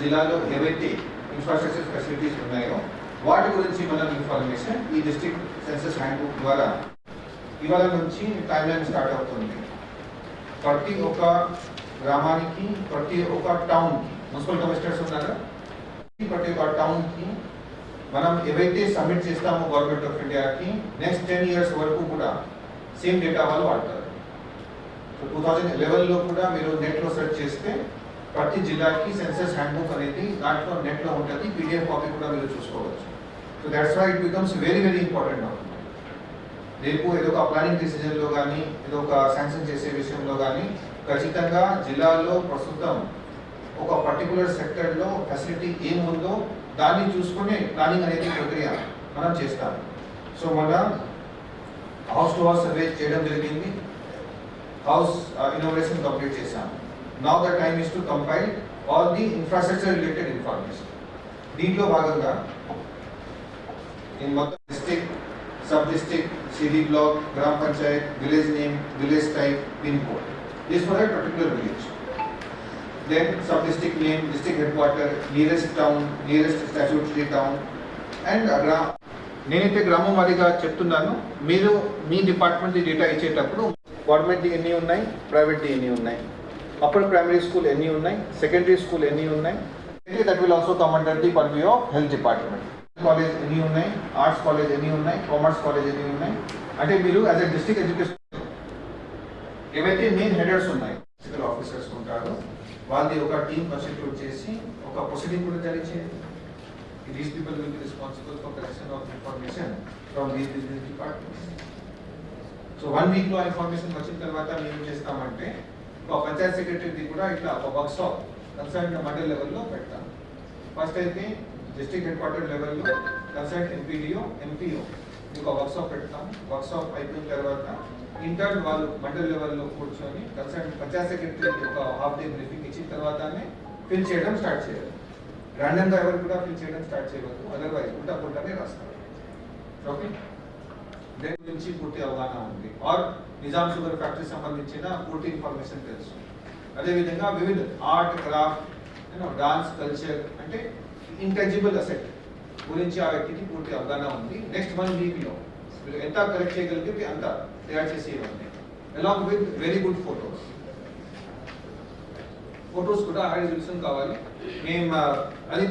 జిల్లాలో ఏవైతే infrastructure facilities ఉన్నాయో వాటి గురించి మనం ఇన్ఫర్మేషన్ ఈ డిస్ట్రిక్ట్ సెన్సస్ హ్యాండ్బుక్ ద్వారా ఇవాళ నుంచి టైం లైన్ స్టార్ట్ అవుతుంది. ప్రతి ఒక్క గ్రామానికి, ప్రతి ఒక్క టౌన్కి మున్సిపల్ కమిషనర్స్ ఉన్నారా, ప్రతి ఒక్క టౌన్కి మనం ఏవైతే సబ్మిట్ చేస్తామో గవర్నమెంట్ ఆఫ్ ఇండియాకి నెక్స్ట్ 10 years వరకు కూడా సేమ్ డేటా వాళ్ళు వాడతారు. సో 2011లో కూడా మీరు నెట్లో సెర్చ్ చేస్తే ప్రతి జిల్లాకి సెన్సస్ హ్యాండ్బుక్ అనేది దాంట్లో నెట్లో ఉంటుంది, PDF కాపీ కూడా మీరు చూసుకోవచ్చు. So that's why it becomes very very important అవుతుంది. రేపు ఏదో ఒక ప్లానింగ్ డిసిజన్లో కానీ ఏదో ఒక శాంక్షన్ చేసే విషయంలో కానీ ఖచ్చితంగా జిల్లాలో ప్రస్తుతం ఒక పర్టికులర్ సెక్టర్లో ఫెసిలిటీ ఏముందో దాన్ని చూసుకునే ప్లానింగ్ అనేది ప్రక్రియ మనం చేస్తాం. సో మన హౌస్ టు హౌస్ సర్వే చేయడం జరిగింది, హౌస్ ఇన్నోవేషన్ కంప్లీట్ చేశాం. Now the time is to compile all the infrastructure related information. దీంట్లో భాగంగా మొత్తం district, sub district, city block, గ్రామ panchayat, village name, village type, pin code. This for a particular village. Then sub-district name, district headquarter, nearest town, nearest statutory town, and నేనైతే గ్రామం వారీగా చెప్తున్నాను. మీరు మీ department data ఇచ్చేటప్పుడు గవర్నమెంట్ ఎన్ని ఉన్నాయి, ప్రైవేట్ ఎన్ని ఉన్నాయి, అప్పర్ ప్రైమరీ స్కూల్ ఎన్ని ఉన్నాయి, సెకండరీ స్కూల్ ఎన్ని ఉన్నాయి, that will also come under the purview of health department. College ఎన్ని ఉన్నాయి, ఆర్ట్స్ కాలేజ్ ఎన్ని ఉన్నాయి, కామర్స్ కాలేజ్ ఎన్ని ఉన్నాయి, అంటే మీరు యాజ్ ఎ డిస్ట్రిక్ట్ ఎడ్యుకేషన్ ఏవైతే మెయిన్ హెడర్స్ ఉన్నాయి, ఫిజికల్ ఆఫీసర్స్ ఉంటారో వాళ్ళది ఒక టీమ్ కాన్స్టిట్యూట్ చేసి ఒక ప్రొసీడింగ్ కూడా జారీ చేయండి. These people will be responsible for collection of information from these business departments. So 1 week లో ఇన్ఫర్మేషన్ వచ్చిన తర్వాత మేము ఏం చేస్తామంటే ఒక పంచాయత్ సెక్రటరీది కూడా ఇట్లా ఒక వర్క్ షాప్ కన్సర్న్ మండల్ లెవెల్లో పెడతాం. ఫస్ట్ అయితే డిస్ట్రిక్ట్ హెడ్ క్వార్టర్ లెవెల్లో కన్సర్న్ ఎంపీడీఓ, ఎంపీఓ ఒక వర్క్ షాప్ పెడతాం. వర్క్ షాప్ అయిపోయిన తర్వాత ఇంటర్న్ వాళ్ళు మండల్ లెవెల్లో కూర్చొని కన్సర్న్ పంచాయత్ సెక్రటరీకి ఒక హాఫ్ డే బ్రీఫింగ్ ఇచ్చిన తర్వాతనే ఫిల్ చేయడం స్టార్ట్ చేయాలి. ర్యాండమ్గా ఎవరు కూడా ఫిల్ చేయడం స్టార్ట్ చేయవద్దు, అదర్వైజ్ ఉంటానే రాస్తారు. ఓకే, దేని గురించి పూర్తి అవగాహన ఉంది. ఆర్ నిజాం షుగర్ ఫ్యాక్టరీ సంబంధించిన పూర్తి ఇన్ఫర్మేషన్ తెలుసు. అదేవిధంగా వివిధ ఆర్ట్, క్రాఫ్ట్, డాన్స్, కల్చర్ అంటే ఇంటెంజిబుల్ అసెట్ గురించి ఆ వ్యక్తికి పూర్తి అవగాహన ఉంది. నెక్స్ట్ 1 weekలో మీరు ఎంత కలెక్ట్ చేయగలిగితే అంత తయారు చేసి ఇవ్వండి. Along with very good photos కూడా హై రిజల్యూషన్ కావాలి. మేము అది